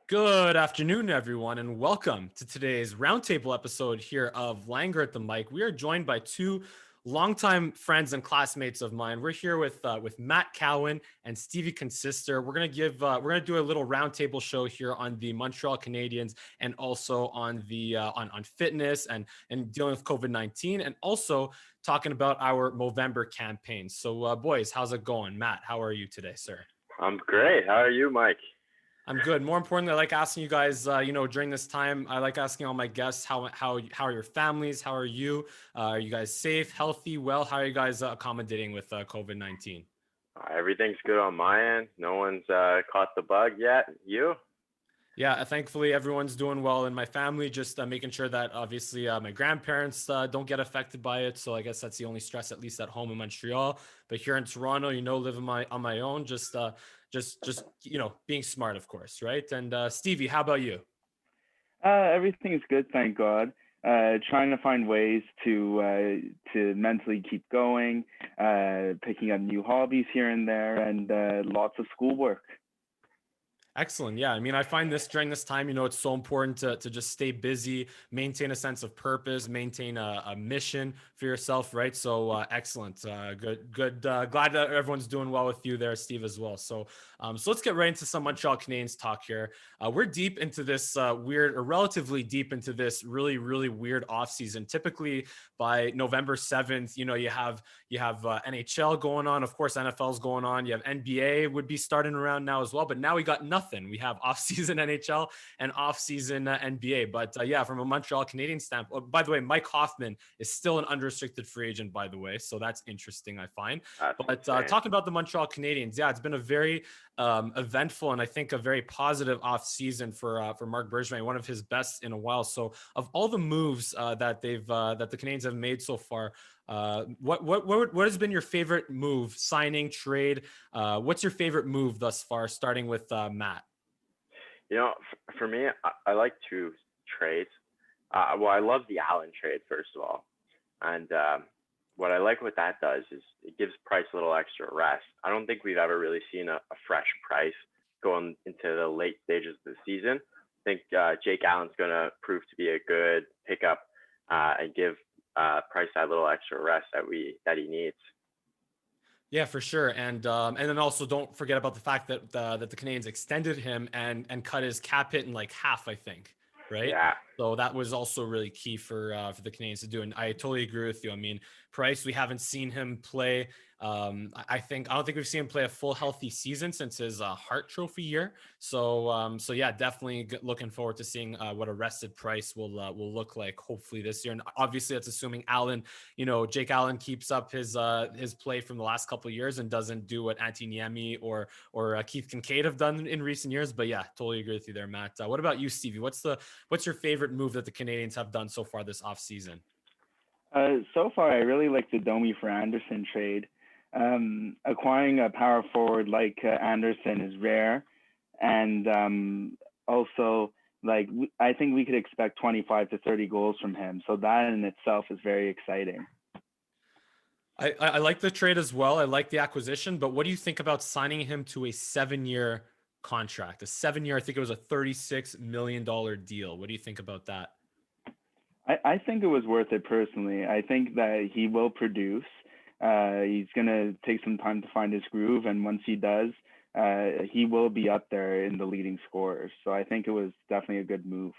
Good afternoon, everyone, and welcome to today's Roundtable episode here of Langer at the Mic. We are joined by two longtime friends and classmates of mine. We're here with Matt Cowan and Stevie Concister. We're gonna do a little roundtable show here on the Montreal Canadiens and also on the on fitness and dealing with COVID-19 and also talking about our Movember campaign. So, boys, how's it going? Matt, how are you today, sir? I'm great. How are you, Mike? I'm good. More importantly, I like asking you guys, during this time, I like asking all my guests, how are your families? How are you? Are you guys safe, healthy, well? How are you guys accommodating with COVID-19? Everything's good on my end. No one's caught the bug yet. You? Yeah, thankfully everyone's doing well in my family. Just making sure that obviously my grandparents don't get affected by it. So I guess that's the only stress, at least at home in Montreal. But here in Toronto, living on my own, just being smart, of course, right? And Stevie, how about you? Everything is good, thank God. Trying to find ways to mentally keep going, picking up new hobbies here and there, and lots of schoolwork. Excellent. Yeah. I mean, I find this during this time, it's so important to just stay busy, maintain a sense of purpose, maintain a mission for yourself, right? So excellent. Good. Glad that everyone's doing well with you there, Steve, as well. So let's get right into some Montreal Canadiens talk here. We're deep into this relatively deep into this really, really weird offseason. Typically by November 7th, you have NHL going on. Of course, NFL's going on. You have NBA would be starting around now as well. But now we got nothing. We have off-season NHL and off-season NBA. But yeah, from a Montreal Canadiens standpoint, by the way, Mike Hoffman is still an unrestricted free agent, by the way. So that's interesting, I find. That's But insane. talking about the Montreal Canadiens, yeah, it's been a very eventful and I think a very positive offseason for Marc Bergevin, one of his best in a while. So of all the moves that the Canadiens have made so far, what has been your favorite move, signing, trade? What's your favorite move thus far, starting with Matt? For me, I like two trades. Well, I love the Allen trade, first of all. And what I like what that does is it gives Price a little extra rest. I don't think we've ever really seen a fresh Price going into the late stages of the season. I think Jake Allen's going to prove to be a good pickup and give Price that little extra rest that he needs. Yeah, for sure, and then also don't forget about the fact that the Canadiens extended him and cut his cap hit in like half, I think, right? Yeah. So that was also really key for the Canadiens to do. And I totally agree with you. I mean, Price, we haven't seen him play. I don't think we've seen him play a full healthy season since his Hart Trophy year. So yeah, definitely looking forward to seeing what a rested Price will look like hopefully this year. And obviously that's assuming Allen, Jake Allen keeps up his play from the last couple of years and doesn't do what Antti Niemi or Keith Kincaid have done in recent years. But yeah, totally agree with you there, Matt. What about you, Stevie? What's your favorite move that the Canadiens have done so far this offseason? So far, I really like the Domi for Anderson trade. Acquiring a power forward like Anderson is rare, and also I think we could expect 25 to 30 goals from him. So that in itself is very exciting. I like the trade as well. I like the acquisition, but what do you think about signing him to a 7-year contract? A 7-year, I think it was a $36 million deal. What do you think about that? I think it was worth it personally. I think that he will produce. He's going to take some time to find his groove. And once he does, he will be up there in the leading scorers. So I think it was definitely a good move.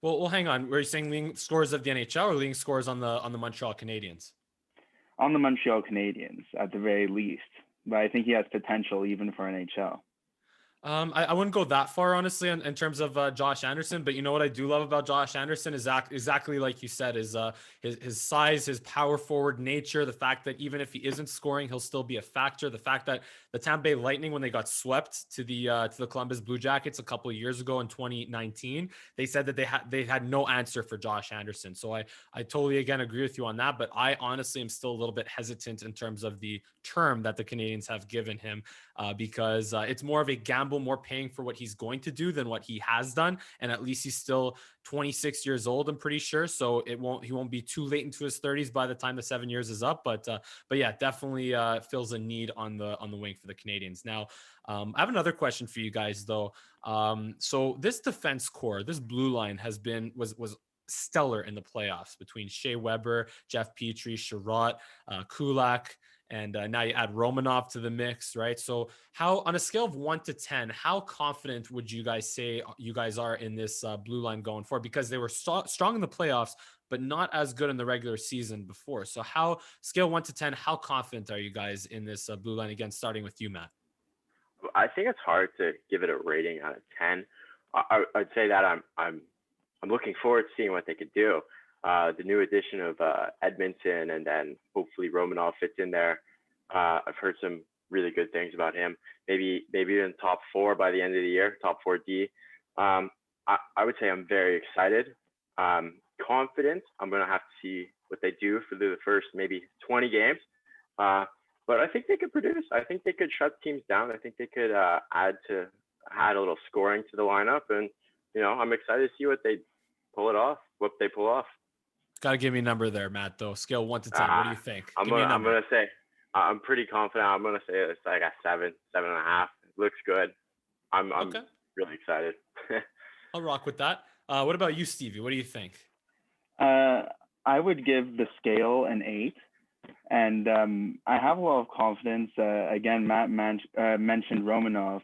Well, hang on. Were you saying leading scorers of the NHL or leading scorers on the Montreal Canadiens? On the Montreal Canadiens, at the very least. But I think he has potential even for NHL. I wouldn't go that far, honestly, in terms of Josh Anderson. But you know what I do love about Josh Anderson is exactly like you said, is his size, his power forward nature, the fact that even if he isn't scoring, he'll still be a factor. The fact that the Tampa Bay Lightning, when they got swept to the Columbus Blue Jackets a couple of years ago in 2019, they said that they had no answer for Josh Anderson. So I totally again agree with you on that. But I honestly am still a little bit hesitant in terms of the term that the Canadiens have given him. because it's more of a gamble, more paying for what he's going to do than what he has done. And at least he's still 26 years old, I'm pretty sure. So he won't be too late into his 30s by the time the 7 years is up. But yeah, definitely fills a need on the wing for the Canadians. Now, I have another question for you guys though. So this defense core, this blue line was stellar in the playoffs between Shea Weber, Jeff Petrie, Sherratt, Kulak, and now you add Romanov to the mix, right? So how, on a scale of 1 to 10, how confident would you guys say you guys are in this blue line going forward? Because they were strong in the playoffs, but not as good in the regular season before. So how, scale 1 to 10, how confident are you guys in this blue line? Again, starting with you, Matt. I think it's hard to give it a rating out of 10. I'd say that I'm looking forward to seeing what they could do. The new addition of Edmondson, and then hopefully Romanov fits in there. I've heard some really good things about him. Maybe in top 4 by the end of the year, top 4D. I would say I'm very excited. Confident. I'm going to have to see what they do for the first maybe 20 games. But I think they could produce. I think they could shut teams down. I think they could add a little scoring to the lineup. And, I'm excited to see what they pull off. Got to give me a number there, Matt, though. Scale 1 to 10. What do you think? I'm gonna say I'm pretty confident. I'm gonna say it's like a 7, 7.5. It looks good. I'm Okay. really excited. I'll rock with that. What about you, Stevie? What do you think? I would give the scale an 8. And I have a lot of confidence. Again, Matt mentioned Romanov.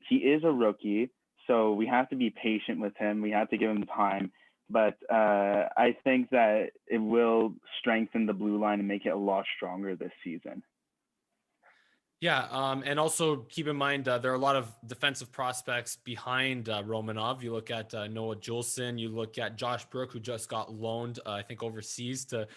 He is a rookie, so we have to be patient with him. We have to give him time. But I think that it will strengthen the blue line and make it a lot stronger this season. Yeah, and also keep in mind there are a lot of defensive prospects behind Romanov. You look at Noah Juleson, you look at Josh Brook, who just got loaned, I think, overseas to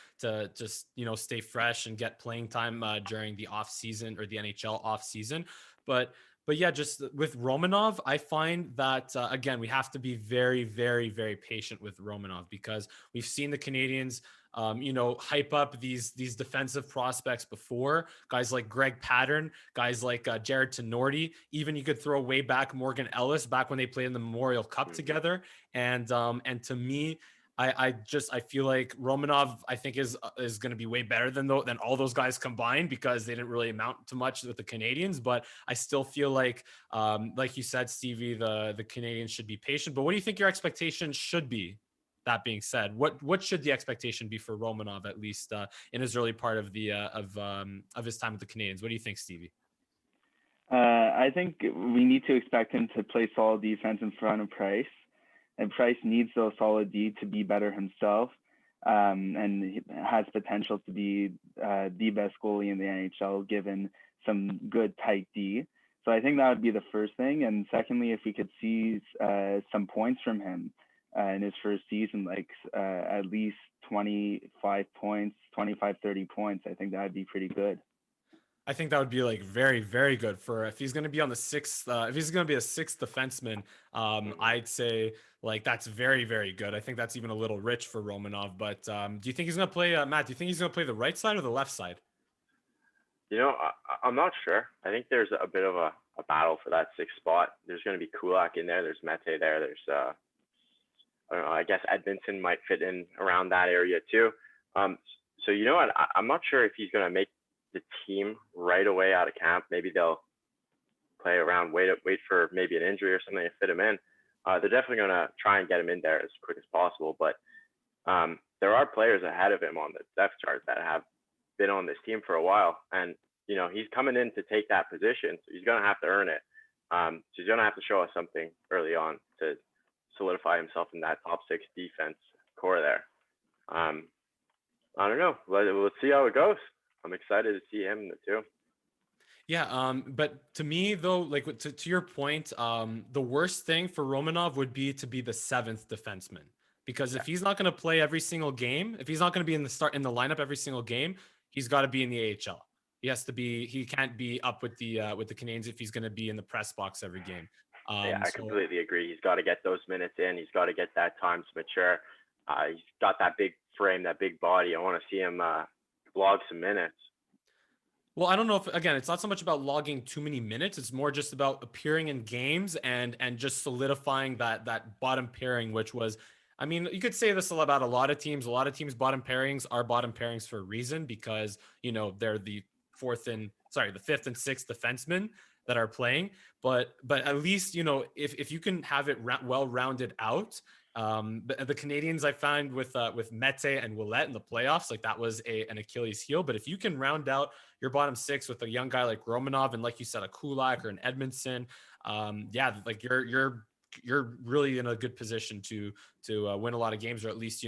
just stay fresh and get playing time during the off season, or the NHL off season. But yeah, just with Romanov, I find that again, we have to be very, very, very patient with Romanov, because we've seen the Canadians hype up these defensive prospects before. Guys like Greg Pattern, guys like Jared Tenorti, even you could throw way back Morgan Ellis back when they played in the Memorial Cup together. And to me, I feel like Romanov, I think is going to be way better than all those guys combined, because they didn't really amount to much with the Canadians. But I still feel like you said, Stevie, the Canadians should be patient. But what do you think your expectations should be? That being said, what should the expectation be for Romanov, at least in his early part of the of his time with the Canadians? What do you think, Stevie? I think we need to expect him to play solid defense in front of Price, and Price needs those solid D to be better himself, and he has potential to be the best goalie in the NHL given some good tight D. So I think that would be the first thing. And secondly, if we could see some points from him in his first season, like at least 25 points, 25, 30 points, I think that would be pretty good. I think that would be like very, very good for if he's going to be on the sixth. If he's going to be a sixth defenseman, I'd say like that's very, very good. I think that's even a little rich for Romanov. But do you think he's going to play, Matt? Do you think he's going to play the right side or the left side? I'm not sure. I think there's a bit of a battle for that 6th spot. There's going to be Kulak in there. There's Mete there. There's I don't know. I guess Edmondson might fit in around that area too. So you know what? I'm not sure if he's going to make the team right away out of camp. Maybe they'll play around, wait for maybe an injury or something to fit him in. They're definitely going to try and get him in there as quick as possible. But there are players ahead of him on the depth chart that have been on this team for a while, and he's coming in to take that position, so he's going to have to earn it. So he's going to have to show us something early on to solidify himself in that top 6 defense core there. I don't know. Let's see how it goes. I'm excited to see him too. Yeah, but to me though, like to your point, the worst thing for Romanov would be to be the 7th defenseman, because if he's not going to play every single game, if he's not going to be in the lineup every single game, he's got to be in the AHL. He can't be up with the Canadians if he's going to be in the press box every game. I completely agree. He's got to get those minutes in. He's got to get that time to mature. He's got that big frame, that big body. I want to see him log some minutes. Well, I don't know if, again, it's not so much about logging too many minutes. It's more just about appearing in games and just solidifying that bottom pairing, which was, I mean, you could say this about a lot of teams. A lot of teams' bottom pairings are bottom pairings for a reason because they're the fifth and sixth defensemen that are playing. But at least if you can have it well rounded out. The Canadians I find with Mete and Willette in the playoffs, like that was an Achilles heel. But if you can round out your bottom six with a young guy like Romanov and, like you said, a Kulak or an Edmondson, yeah, like you're really in a good position to win a lot of games, or at least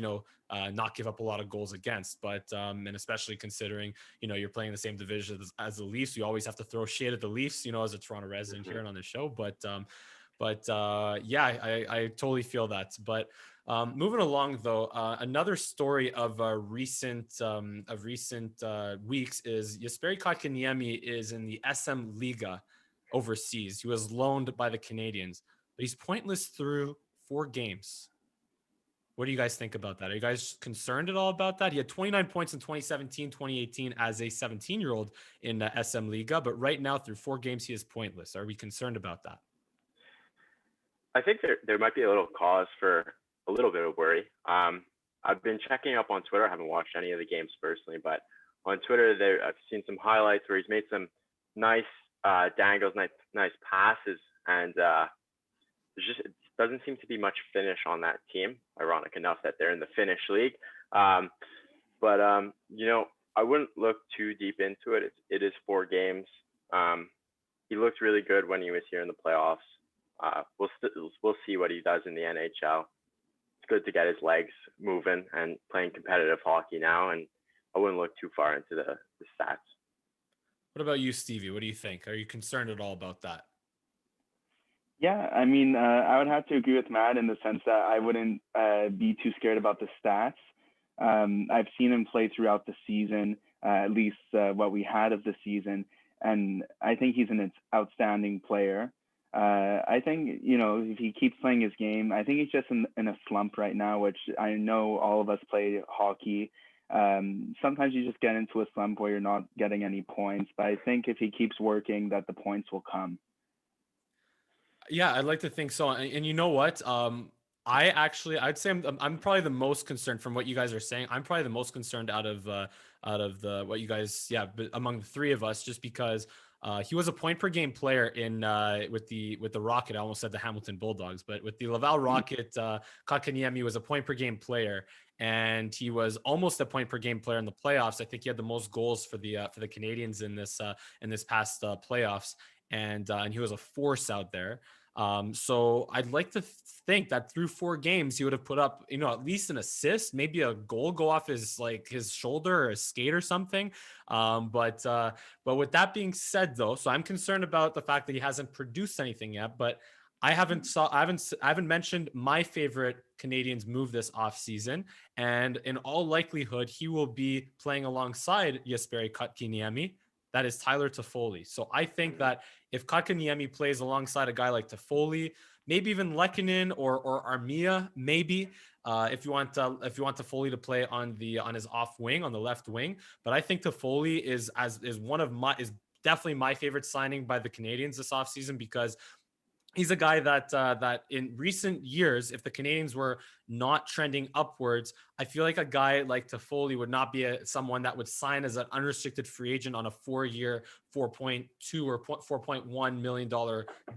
not give up a lot of goals against. But and especially considering you're playing the same division as the Leafs, you always have to throw shade at the Leafs, as a Toronto resident here and on the show. But yeah, I totally feel that. But moving along, though, another story of recent weeks is Jesperi Kotkaniemi is in the SM Liga overseas. He was loaned by the Canadians, but he's pointless through 4 games. What do you guys think about that? Are you guys concerned at all about that? He had 29 points in 2017, 2018 as a 17-year-old in SM Liga, but right now through 4 games, he is pointless. Are we concerned about that? I think there might be a little cause for a little bit of worry. I've been checking up on Twitter. I haven't watched any of the games personally, but on Twitter, I've seen some highlights where he's made some nice dangles, nice passes, and it doesn't seem to be much finish on that team. Ironic enough that they're in the Finnish league, but I wouldn't look too deep into it. It is 4 games. He looked really good when he was here in the playoffs. We'll see what he does in the NHL. It's good to get his legs moving and playing competitive hockey now, and I wouldn't look too far into the stats. What about you, Stevie? What do you think? Are you concerned at all about that? Yeah, I mean, I would have to agree with Matt in the sense that I wouldn't be too scared about the stats. I've seen him play throughout the season, at least what we had of the season, and I think he's an outstanding player. I think, if he keeps playing his game, I think he's just in a slump right now, which I know all of us play hockey. Sometimes you just get into a slump where you're not getting any points, but I think if he keeps working, that the points will come. Yeah, I'd like to think so. And you know what? I'd say I'm probably the most concerned from what you guys are saying. I'm probably the most concerned out of the what you guys, yeah, but among the three of us, just because he was a point per game player in with the Rocket. I almost said the Hamilton Bulldogs, but with the Laval Rocket, Kotkaniemi was a point per game player, and he was almost a point per game player in the playoffs. I think he had the most goals for the Canadians in this past playoffs, and he was a force out there. So I'd like to think that through 4 games, he would have put up, at least an assist, maybe a goal go off his shoulder or a skate or something. But with that being said, though, so I'm concerned about the fact that he hasn't produced anything yet. But I haven't mentioned my favorite Canadians move this offseason. And in all likelihood, he will be playing alongside Jesperi Kotkaniemi. That is Tyler Toffoli. So I think that if Kotkaniemi plays alongside a guy like Toffoli, maybe even Lehkonen or Armia, maybe if you want Toffoli to play on his off wing, on the left wing. But I think Toffoli is definitely my favorite signing by the Canadians this offseason, because he's a guy that in recent years, if the Canadians were not trending upwards, I feel like a guy like Toffoli would not be someone that would sign as an unrestricted free agent on a 4-year, 4.2 or $4.1 million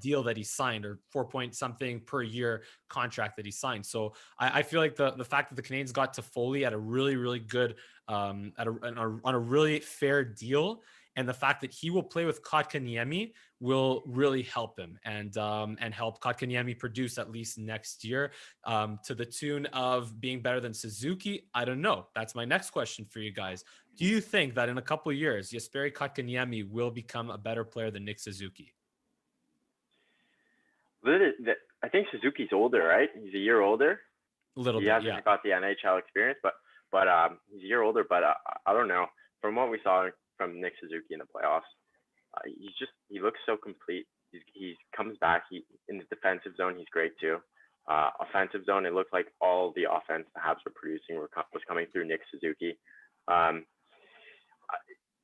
deal that he signed, or 4 point something per year contract that he signed. So I feel like the fact that the Canadians got Toffoli at a really, really good, on a really fair deal, and the fact that he will play with Kotkaniemi will really help him and help Kotkaniemi produce at least next year, to the tune of being better than Suzuki. I don't know. That's my next question for you guys. Do you think that in a couple of years, Jesperi Kotkaniemi will become a better player than Nick Suzuki? I think Suzuki's older, right? He's a year older. A little he bit, hasn't yeah. got the NHL experience, but he's a year older. But I don't know. From what we saw from Nick Suzuki in the playoffs, he looks so complete. He comes back. In the defensive zone, he's great too. Offensive zone, it looked like all the offense the Habs were producing was coming through Nick Suzuki.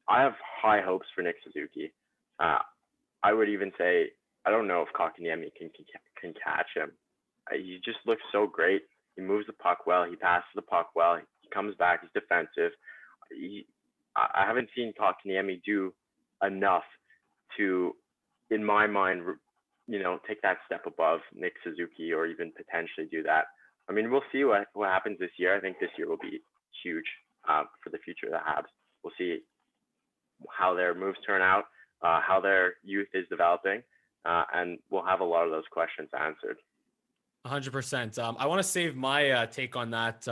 I have high hopes for Nick Suzuki. Uh, I would even say I don't know if Kotkaniemi can catch him. He just looks so great. He moves the puck well. He passes the puck well. He comes back. He's defensive. I haven't seen Kotkaniemi do enough to, in my mind, take that step above Nick Suzuki or even potentially do that. I mean, we'll see what happens this year. I think this year will be huge for the future of the Habs. We'll see how their moves turn out, how their youth is developing, and we'll have a lot of those questions answered. 100%. I want to save my take on that.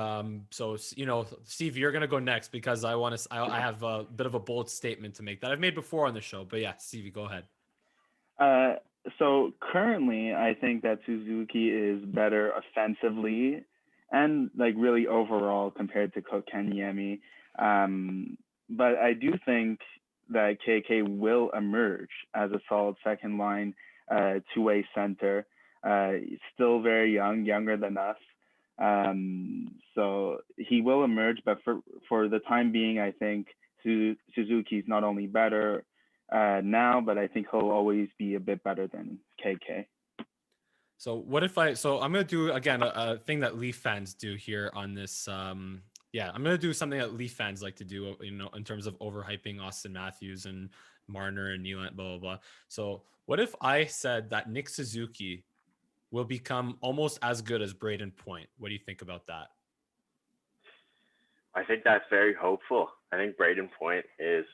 So, Steve, you're going to go next because I have a bit of a bold statement to make that I've made before on the show. But yeah, Stevie, go ahead. So currently, I think that Suzuki is better offensively and like really overall compared to Kotkaniemi. But I do think that KK will emerge as a solid second line two-way center. He's still very young, younger than us. So he will emerge, but for the time being, I think Suzuki's not only better now, but I think he'll always be a bit better than KK. So I'm going to do again a thing that Leaf fans do here on this. I'm going to do something that Leaf fans like to do, in terms of overhyping Austin Matthews and Marner and Nylander, blah, blah, blah. So what if I said that Nick Suzuki will become almost as good as Braden Point? What do you think about that? I think that's very hopeful. I think Braden Point is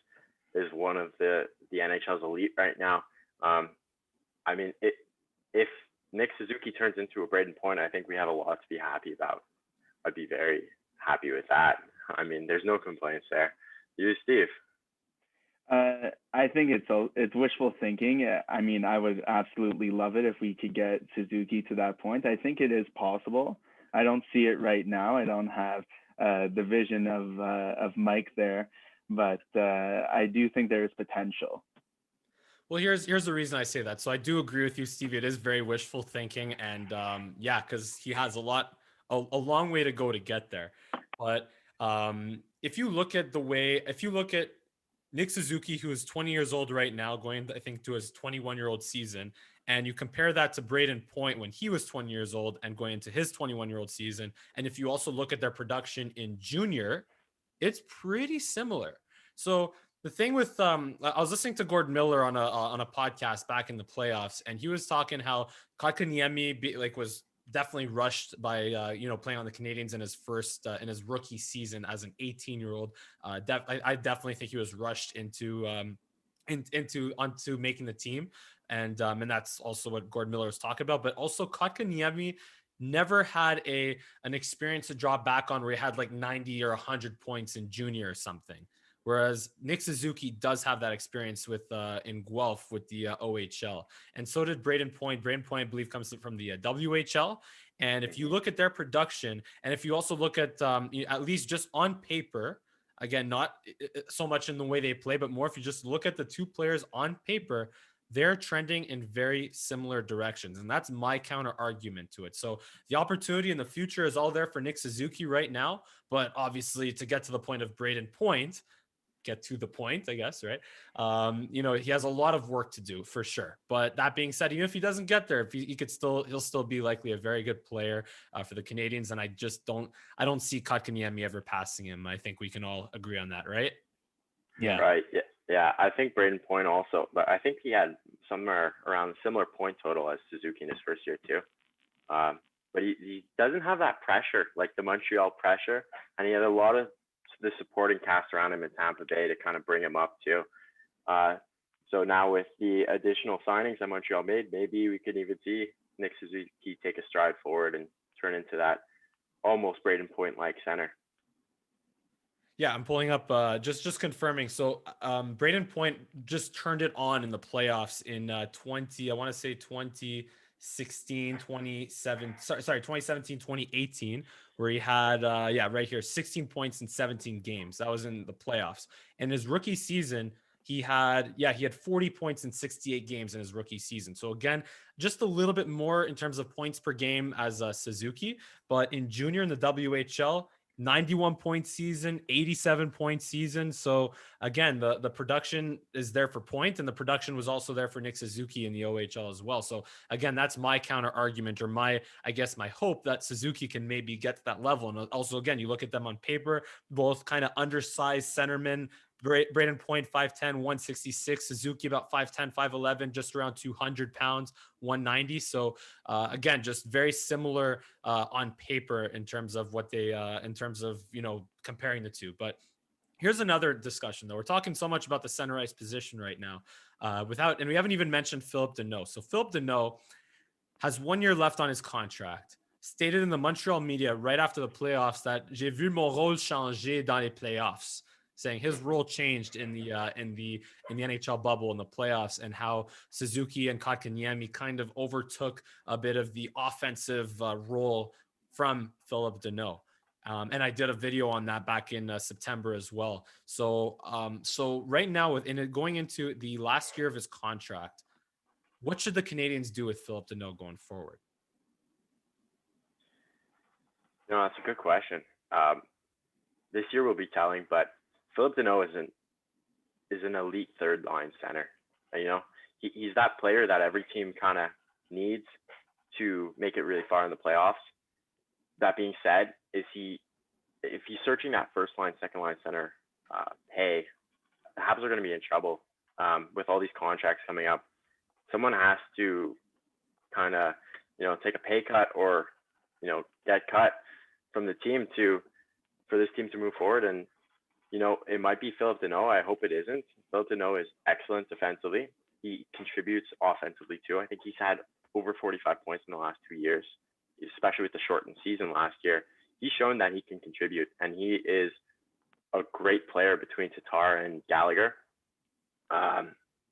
one of the NHL's elite right now. I mean, if Nick Suzuki turns into a Braden Point, I think we have a lot to be happy about. I'd be very happy with that. I mean, there's no complaints there. You, Steve? I think it's wishful thinking. I mean, I would absolutely love it if we could get Suzuki to that point. I think it is possible. I don't see it right now. I don't have the vision of Mike there, but I do think there is potential. Well, here's the reason I say that. So I do agree with you, Stevie. It is very wishful thinking, and because he has a long way to go to get there. But if you look at Nick Suzuki, who is 20 years old right now, going, I think, to his 21-year-old season, and you compare that to Braden Point when he was 20 years old and going into his 21-year-old season, and if you also look at their production in junior, it's pretty similar. So the thing with I was listening to Gord Miller on a podcast back in the playoffs, and he was talking how Kotkaniemi was definitely rushed by playing on the Canadiens in his first in his rookie season as an 18-year-old. I definitely think he was rushed into onto making the team, and that's also what Gord Miller was talking about. But also Kotkaniemi never had an experience to draw back on where he had like 90 or 100 points in junior or something. Whereas Nick Suzuki does have that experience with in Guelph with the OHL, and so did Braden Point. Braden Point, I believe, comes from the WHL. And if you look at their production, and if you also look at least just on paper, again, not so much in the way they play, but more if you just look at the two players on paper, they're trending in very similar directions. And that's my counter argument to it. So the opportunity in the future is all there for Nick Suzuki right now. But obviously, to get to the point of Braden Point, I guess, right? He has a lot of work to do for sure. But that being said, even if he doesn't get there, he'll still be likely a very good player for the Canadiens. And I don't see Kotkaniemi ever passing him. I think we can all agree on that, right? Yeah. Right. Yeah. I think Braden Point also, but I think he had somewhere around a similar point total as Suzuki in his first year too. But he doesn't have that pressure, like the Montreal pressure, and he had a lot of the supporting cast around him in Tampa Bay to kind of bring him up too. So now with the additional signings that Montreal made, maybe we could even see Nick Suzuki take a stride forward and turn into that almost Braden Point-like center. Yeah, I'm pulling up just confirming. So Braden Point just turned it on in the playoffs in 2017, 2018, where he had right here 16 points in 17 games. That was in the playoffs. And his rookie season, he had 40 points in 68 games in his rookie season. So again, just a little bit more in terms of points per game as Suzuki, but in junior in the WHL, 91-point season, 87-point season. So again, the production is there for point, and the production was also there for Nick Suzuki in the OHL as well. So again, that's my counter argument, or my hope that Suzuki can maybe get to that level. And also, again, you look at them on paper, both kind of undersized centermen. Braden Point 5'10", 166. Suzuki about 5'10", 5'11", just around 200 pounds, 190. So again, just very similar on paper in terms of what they, in terms of, comparing the two. But here's another discussion, though. We're talking so much about the center ice position right now, and we haven't even mentioned Phillip Danault. So Phillip Danault has 1 year left on his contract. Stated in the Montreal media right after the playoffs that j'ai vu mon rôle changer dans les playoffs, saying his role changed in the NHL bubble in the playoffs, and how Suzuki and Kotkaniemi kind of overtook a bit of the offensive role from Phillip Danault. And I did a video on that back in September as well. So right now, going into the last year of his contract, what should the Canadians do with Phillip Danault going forward? No, that's a good question. This year will be telling, but Phillip Danault is an elite third line center. He's that player that every team kind of needs to make it really far in the playoffs. That being said, if he's searching that first line, second line center, the Habs are going to be in trouble with all these contracts coming up. Someone has to kind of, take a pay cut or, get cut from the team for this team to move forward. And, it might be Phillip Danault. I hope it isn't. Phillip Danault is excellent defensively. He contributes offensively too. I think he's had over 45 points in the last 2 years, especially with the shortened season last year. He's shown that he can contribute, and he is a great player between Tatar and Gallagher.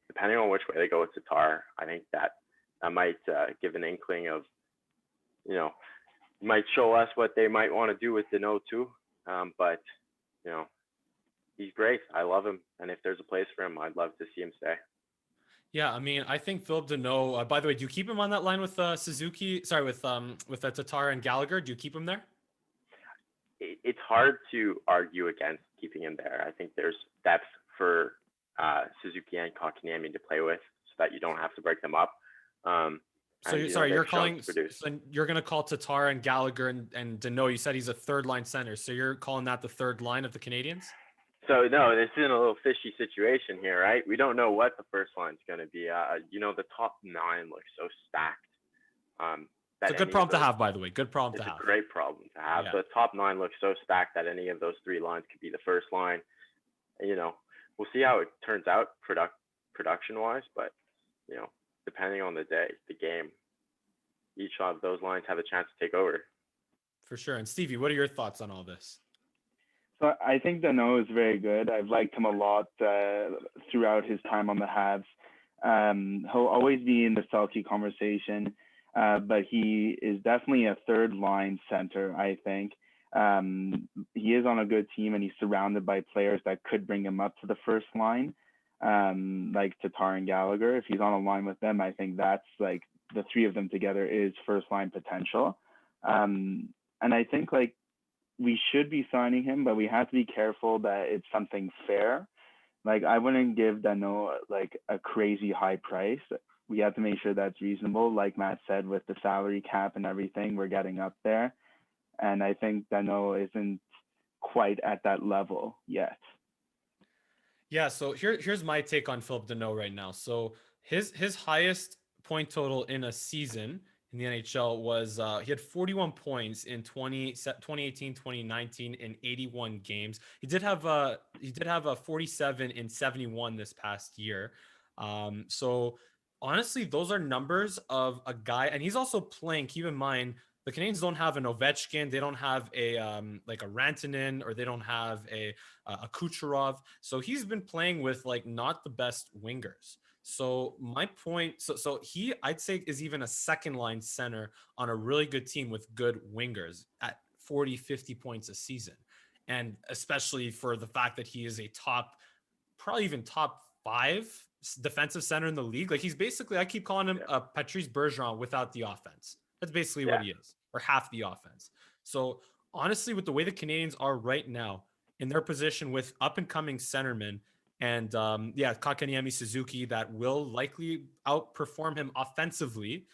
Depending on which way they go with Tatar, I think that might give an inkling of, might show us what they might want to do with Danault too. But, he's great. I love him. And if there's a place for him, I'd love to see him stay. Yeah, I mean, I think Phillip Danault, by the way, do you keep him on that line with Suzuki? Sorry, with Tatar and Gallagher? Do you keep him there? It's hard to argue against keeping him there. I think there's depth for Suzuki and Kotkaniemi to play with, so that you don't have to break them up. So you're going to call Tatar and Gallagher and Danault. You said he's a third line center, so you're calling that the third line of the Canadians? So no, this is a little fishy situation here, right? We don't know what the first line's going to be. The top 9 looks so stacked. It's a good problem to have, by the way. Good problem to have. It's a great problem to have. Yeah. The top 9 looks so stacked that any of those 3 lines could be the first line. We'll see how it turns out production-wise, but, depending on the day, the game, each of those lines have a chance to take over. For sure. And Stevie, what are your thoughts on all this? So I think Danault is very good. I've liked him a lot throughout his time on the Habs. He'll always be in the Selke conversation, but he is definitely a third line center, I think. He is on a good team, and he's surrounded by players that could bring him up to the first line, like Tatar and Gallagher. If he's on a line with them, I think that's like the 3 of them together is first line potential. And I think we should be signing him, but we have to be careful that it's something fair. I wouldn't give Danault a crazy high price. We have to make sure that's reasonable. Like Matt said, with the salary cap and everything, we're getting up there. And I think Danault isn't quite at that level yet. Yeah, so here's my take on Phillip Danault right now. So his highest point total in a season in the NHL was he had 41 points in 2018, 2019 in 81 games. He did have a 47 in 71 this past year. So honestly, those are numbers of a guy, and he's also playing. Keep in mind, the Canadians don't have an Ovechkin, they don't have a a Rantanen, or they don't have a Kucherov. So he's been playing with not the best wingers. So my point, so he, I'd say, is even a second line center on a really good team with good wingers at 40, 50 points a season. And especially for the fact that he is a probably even top 5 defensive center in the league. He's basically, I keep calling him Patrice Bergeron without the offense. That's basically what he is, or half the offense. So honestly, with the way the Canadians are right now in their position with up and coming centermen and Kakaniemi Suzuki that will likely outperform him offensively,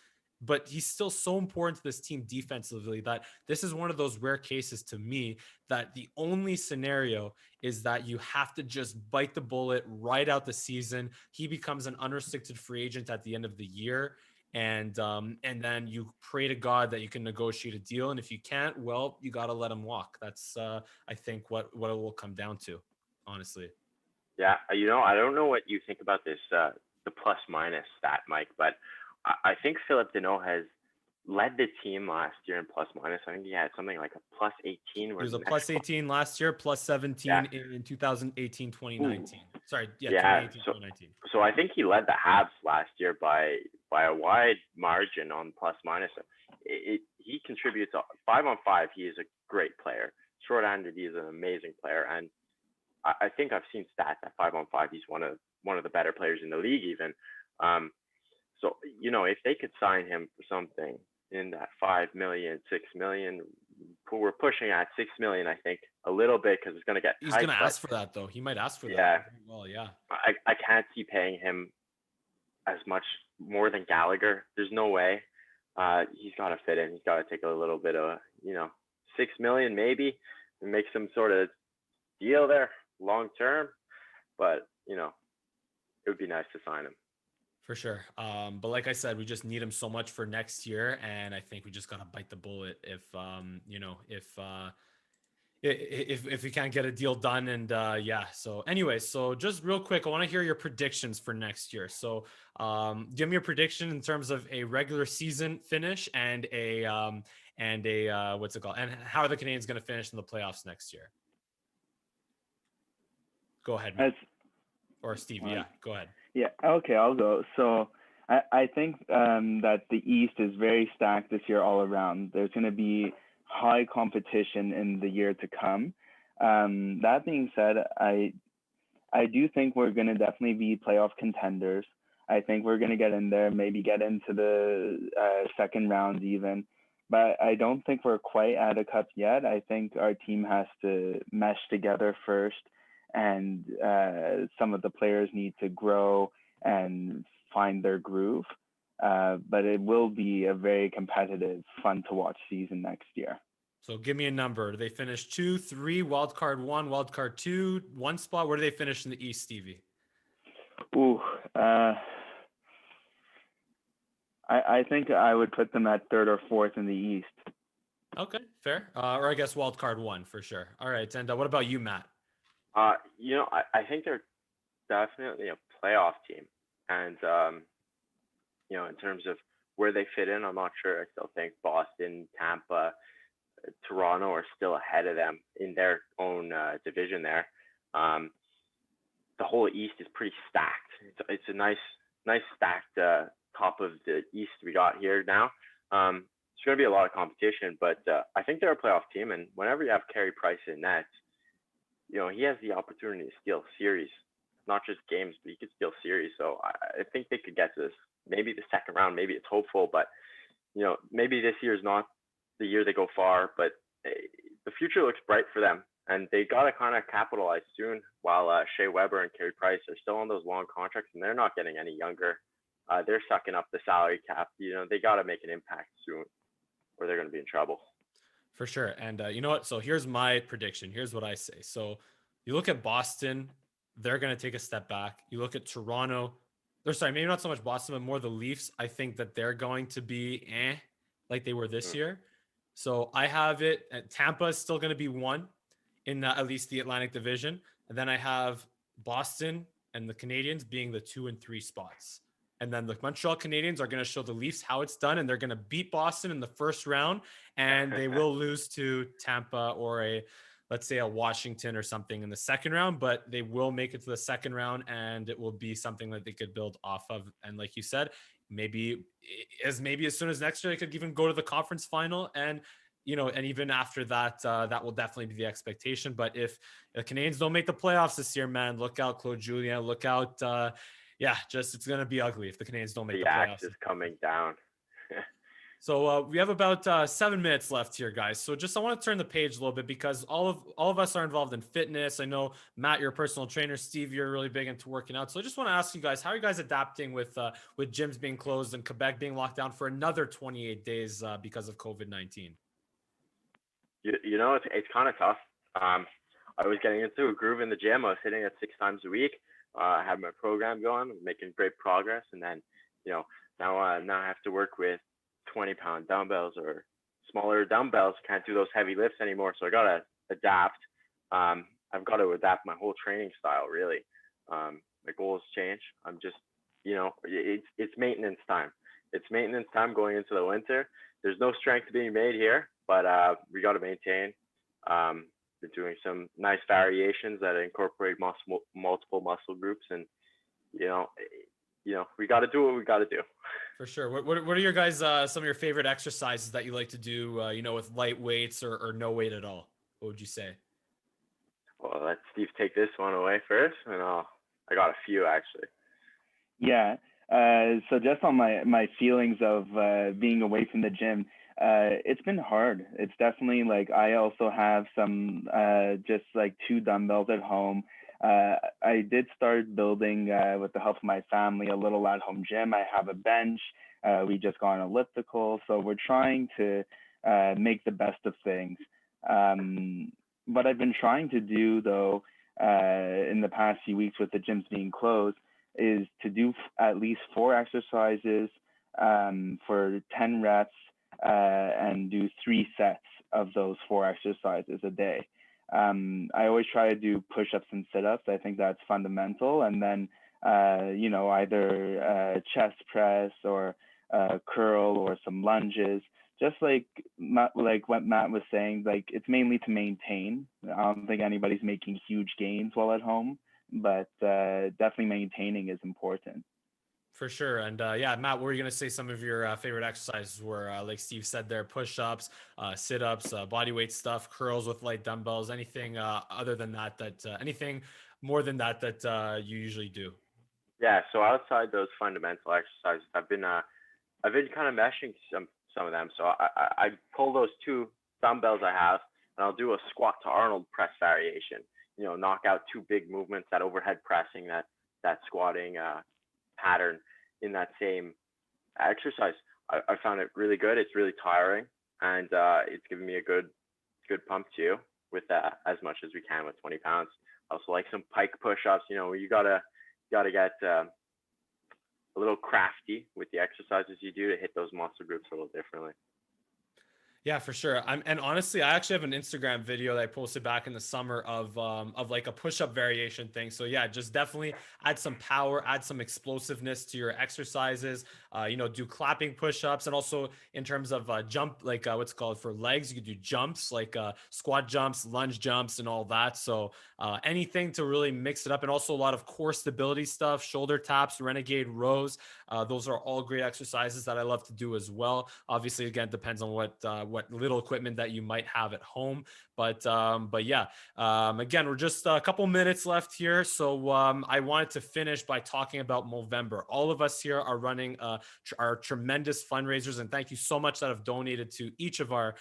but he's still so important to this team defensively that this is one of those rare cases to me that the only scenario is that you have to just bite the bullet right out the season. He becomes an unrestricted free agent at the end of the year, and then you pray to God that you can negotiate a deal. And if you can't, well, you got to let him walk. That's I think what it will come down to, honestly. Yeah, I don't know what you think about this, the plus minus stat, Mike, but I think Philip Deneau has led the team last year in plus minus. I think he had something like a plus 18. He Where was the a next plus 18 last year, plus 17 yeah, in 2018, Ooh. 2019. Sorry, yeah, yeah. 2018, So 2019. so I think he led the Habs last year by a wide margin on plus minus. He contributes 5-on-5. He is a great player. Short-handed, he is an amazing player, and I think I've seen stats at 5-on-5. He's one of the better players in the league, even. So if they could sign him for something in that 5 million, 6 million, we're pushing at 6 million, I think, a little bit because it's going to get He's tight. going to ask for that, though. He might ask for that. Yeah, Well, yeah. I can't see paying him as much more than Gallagher. There's no way. He's got to fit in. He's got to take a little bit of 6 million maybe and make some sort of deal there long term. But it would be nice to sign him. For sure. But like I said, we just need him so much for next year. And I think we just got to bite the bullet if we can't get a deal done. And so anyway, so just real quick, I want to hear your predictions for next year. So give me a prediction in terms of a regular season finish and a what's it called? And how are the Canadians going to finish in the playoffs next year? Go ahead, Matt. Or Stevie. Yeah, go ahead. Yeah, okay, I'll go. So I think that the East is very stacked this year all around. There's going to be high competition in the year to come. That being said, I do think we're going to definitely be playoff contenders. I think we're going to get in there, maybe get into the second round even. But I don't think we're quite at a cup yet. I think our team has to mesh together first, and some of the players need to grow and find their groove. But it will be a very competitive, fun to watch season next year. So give me a number. Do they finish 2, 3, wild card 1, wild card 2, one spot? Where do they finish in the East, Stevie? Ooh, I think I would put them at third or fourth in the East. Okay, fair. Or I guess wild card 1 for sure. All right, and what about you, Matt? I think they're definitely a playoff team, and in terms of where they fit in, I'm not sure. I still think Boston, Tampa, Toronto are still ahead of them in their own division there. The whole East is pretty stacked. It's a nice stacked top of the East we got here now. It's going to be a lot of competition, but I think they're a playoff team. And whenever you have Carey Price in net, he has the opportunity to steal series, not just games, but he could steal series. So I think they could get to this, maybe the second round. Maybe it's hopeful, but maybe this year is not the year they go far. But the future looks bright for them, and they got to kind of capitalize soon. While Shea Weber and Carey Price are still on those long contracts, and they're not getting any younger. They're sucking up the salary cap. They got to make an impact soon, or they're going to be in trouble. For sure. And you know what? So here's my prediction. Here's what I say. So you look at Boston, they're going to take a step back. You look at Toronto, maybe not so much Boston, but more the Leafs. I think that they're going to be like they were this year. So I have it. Tampa is still going to be 1 in at least the Atlantic Division. And then I have Boston and the Canadiens being the 2 and 3 spots. And then the Montreal Canadiens are going to show the Leafs how it's done, and they're going to beat Boston in the first round, and they will lose to Tampa or let's say a Washington or something in the second round, but they will make it to the second round, and it will be something that they could build off of. And like you said, maybe as soon as next year, they could even go to the conference final, and even after that, that will definitely be the expectation. But if the Canadiens don't make the playoffs this year, man, look out, Claude Julien, look out. It's going to be ugly if the Canadiens don't make the playoffs. The axe is coming down. So we have about 7 minutes left here, guys. So just I want to turn the page a little bit because all of us are involved in fitness. I know Matt, you're a personal trainer. Steve, you're really big into working out. So I just want to ask you guys, how are you guys adapting with gyms being closed and Quebec being locked down for another 28 days because of COVID-19? You know, it's kind of tough. I was getting into a groove in the gym. I was hitting it 6 times a week. I had my program going, making great progress, and then, you know, now I have to work with 20-pound dumbbells or smaller dumbbells. Can't do those heavy lifts anymore, so I gotta adapt. I've got to adapt my whole training style, really. My goals change. I'm just, it's maintenance time. It's maintenance time going into the winter. There's no strength being made here, but we got to maintain. Been doing some nice variations that incorporate multiple muscle groups, and you know, we got to do what we got to do. For sure. What are your guys some of your favorite exercises that you like to do? With light weights or no weight at all? What would you say? Well, let Steve take this one away first, and I got a few actually. Yeah. So just on my feelings of being away from the gym, it's been hard. It's definitely like I also have some just like two dumbbells at home. I did start building with the help of my family a little at-home gym. I have a bench. We just got an elliptical, so we're trying to make the best of things. What I've been trying to do though in the past few weeks with the gyms being closed is to do at least 4 exercises for 10 reps and do 3 sets of those 4 exercises a day. I always try to do push-ups and sit-ups. I think that's fundamental. And then, either chest press or curl or some lunges. Just like what Matt was saying, like it's mainly to maintain. I don't think anybody's making huge gains while at home, but definitely maintaining is important. For sure. And yeah, Matt, what were you going to say some of your favorite exercises were, like Steve said there, push-ups, sit-ups, body weight stuff, curls with light dumbbells, anything other than anything more than that you usually do? Yeah. So outside those fundamental exercises, I've been kind of meshing some of them. So I pull those two dumbbells I have, and I'll do a squat to Arnold press variation. Knock out two big movements, that overhead pressing, that squatting pattern in that same exercise. I found it really good. It's really tiring, and it's giving me a good pump too with as much as we can with 20 pounds. I also like some pike push-ups. Where you gotta get a little crafty with the exercises you do to hit those muscle groups a little differently. Yeah, for sure. And honestly, I actually have an Instagram video that I posted back in the summer of like a push-up variation thing. So yeah, just definitely add some power, add some explosiveness to your exercises. Do clapping push-ups, and also in terms of jump, like what's called for legs, you could do jumps like squat jumps, lunge jumps, and all that. So anything to really mix it up, and also a lot of core stability stuff, shoulder taps, renegade rows. Those are all great exercises that I love to do as well. Obviously, again, it depends on what little equipment that you might have at home. But yeah, again, we're just a couple minutes left here. So I wanted to finish by talking about Movember. All of us here are running our tremendous fundraisers, and thank you so much that have donated to each of our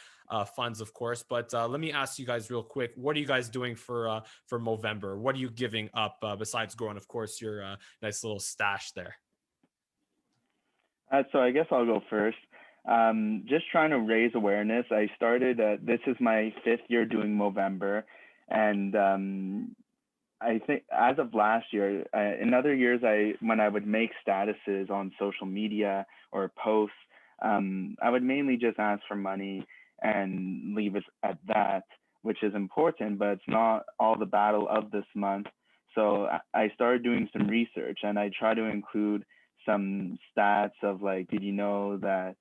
funds, of course. But let me ask you guys real quick: what are you guys doing for Movember? What are you giving up besides growing, of course, your nice little stash there? So I guess I'll go first. Just trying to raise awareness. I started, this is my 5th year doing Movember. And I think as of last year, in other years, when I would make statuses on social media or posts, I would mainly just ask for money and leave it at that, which is important, but it's not all the battle of this month. So I started doing some research, and I try to include some stats of like, did you know that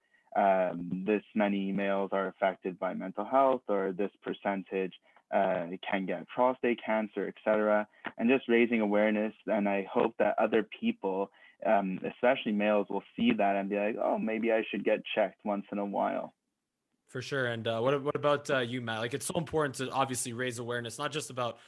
this many males are affected by mental health, or this percentage can get prostate cancer, etc. And just raising awareness. And I hope that other people, especially males, will see that and be like, oh, maybe I should get checked once in a while. For sure. And what about you, Matt? Like, it's so important to obviously raise awareness, not just about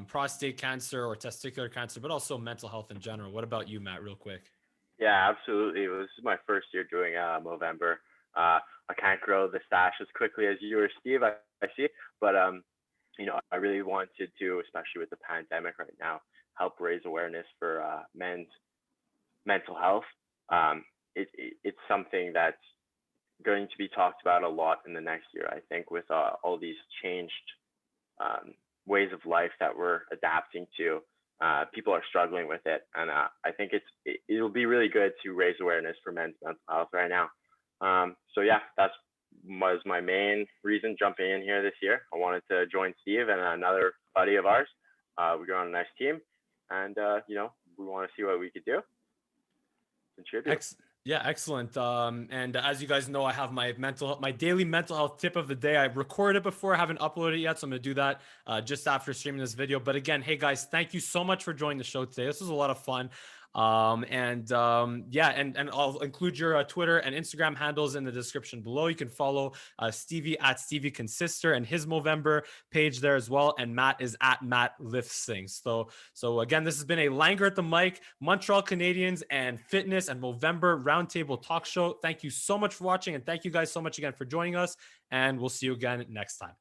prostate cancer or testicular cancer, but also mental health in general. What about you, Matt, real quick? Yeah, absolutely. Well, this is my first year doing Movember. I can't grow the stash as quickly as you or Steve, I see, but I really wanted to, especially with the pandemic right now, help raise awareness for men's mental health. It's something that's going to be talked about a lot in the next year, I think, with all these changed ways of life that we're adapting to. People are struggling with it, and I think it'll be really good to raise awareness for men's mental health right now. So yeah, that was my main reason jumping in here this year. I wanted to join Steve and another buddy of ours. We're on a nice team, and we want to see what we could do. Contribute. Yeah, excellent. And as you guys know, I have my daily mental health tip of the day. I recorded it before, I haven't uploaded it yet, so I'm gonna do that just after streaming this video. But again, hey guys, thank you so much for joining the show today. This was a lot of fun. Yeah, and I'll include your Twitter and Instagram handles in the description below. You can follow Stevie at Stevie Concister and his Movember page there as well, and Matt is at Matt Lifts Things. So again, this has been a Langer at the Mic, Montreal Canadiens and Fitness and Movember Roundtable Talk Show. Thank you so much for watching, and thank you guys so much again for joining us, and we'll see you again next time.